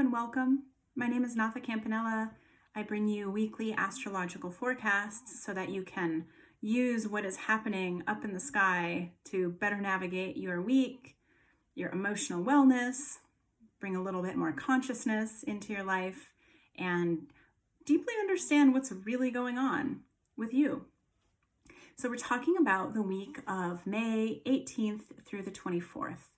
and welcome. My name is Natha Campanella. I bring you weekly astrological forecasts so that you can use what is happening up in the sky to better navigate your week, your emotional wellness, bring a little bit more consciousness into your life, and deeply understand what's really going on with you. So we're talking about the week of May 18th through the 24th.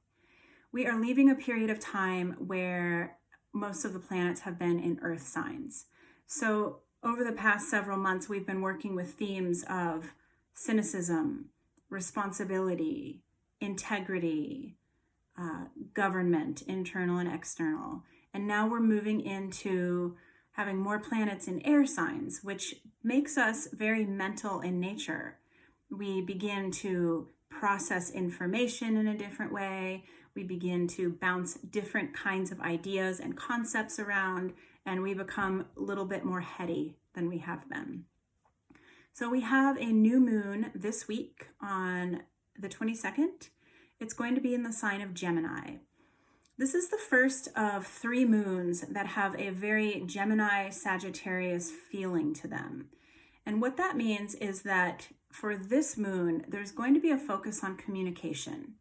We are leaving a period of time where most of the planets have been in Earth signs. So over the past several months, we've been working with themes of cynicism, responsibility, integrity, government, internal and external. And now we're moving into having more planets in air signs, which makes us very mental in nature. We begin to process information in a different way. We begin to bounce different kinds of ideas and concepts around, and we become a little bit more heady than we have been. So we have a new moon this week on the 22nd. It's going to be in the sign of Gemini. This is the first of 3 moons that have a very Gemini Sagittarius feeling to them. And what that means is that for this moon, there's going to be a focus on communication.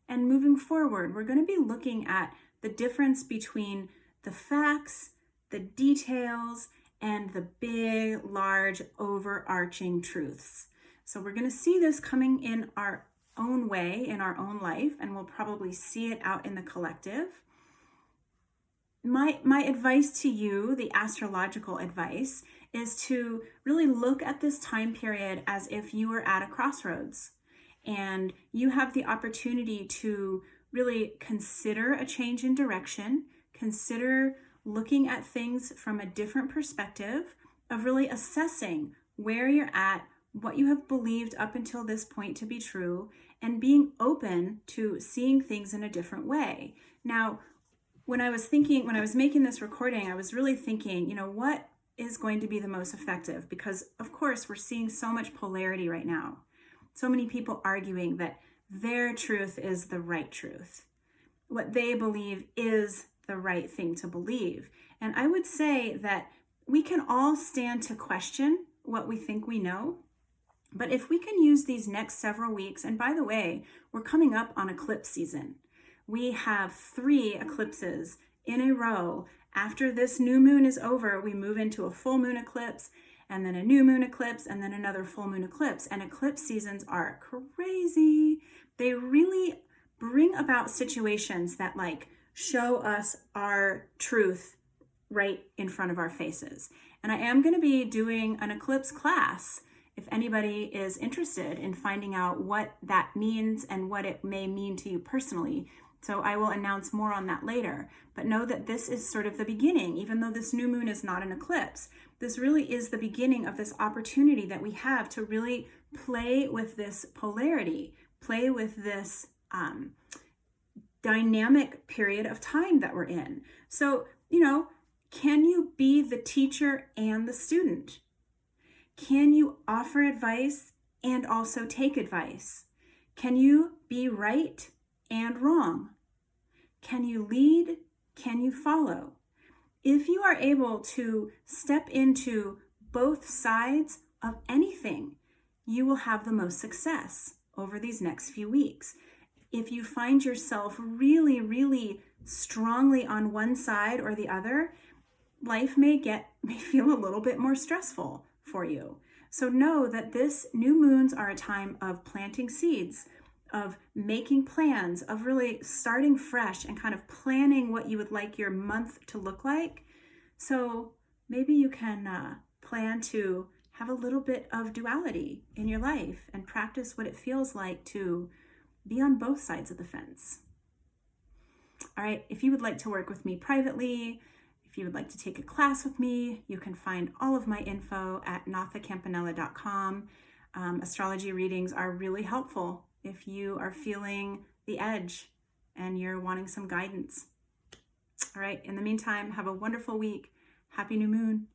And moving forward, we're going to be looking at the difference between the facts, the details, and the big, large, overarching truths. So we're going to see this coming in our own way, in our own life, and we'll probably see it out in the collective. My advice to you, the astrological advice, is to really look at this time period as if you were at a crossroads and you have the opportunity to really consider a change in direction, consider looking at things from a different perspective, of really assessing where you're at, what you have believed up until this point to be true, and being open to seeing things in a different way. Now, when I was making this recording, I was really thinking, what is going to be the most effective? Because of course, we're seeing so much polarity right now. So many people arguing that their truth is the right truth. What they believe is the right thing to believe. And I would say that we can all stand to question what we think we know. But if we can use these next several weeks, and by the way, we're coming up on eclipse season. We have 3 eclipses in a row. After this new moon is over, we move into a full moon eclipse, and then a new moon eclipse, and then another full moon eclipse. And eclipse seasons are crazy. They really bring about situations that show us our truth right in front of our faces. And I am going to be doing an eclipse class if anybody is interested in finding out what that means and what it may mean to you personally. So I will announce more on that later. But know that this is sort of the beginning. Even though this new moon is not an eclipse, this really is the beginning of this opportunity that we have to really play with this polarity, play with this dynamic period of time that we're in. So, can you be the teacher and the student? Can you offer advice and also take advice? Can you be right and wrong? Can you lead? Can you follow? If you are able to step into both sides of anything, you will have the most success over these next few weeks. If you find yourself really, really strongly on one side or the other, life may feel a little bit more stressful for you. So know that this new moons are a time of planting seeds, of making plans, of really starting fresh and kind of planning what you would like your month to look like. So maybe you can plan to have a little bit of duality in your life and practice what it feels like to be on both sides of the fence. All right, if you would like to work with me privately, if you would like to take a class with me, you can find all of my info at nathacampanella.com. Astrology readings are really helpful if you are feeling the edge and you're wanting some guidance. All right, in the meantime, have a wonderful week. Happy new moon.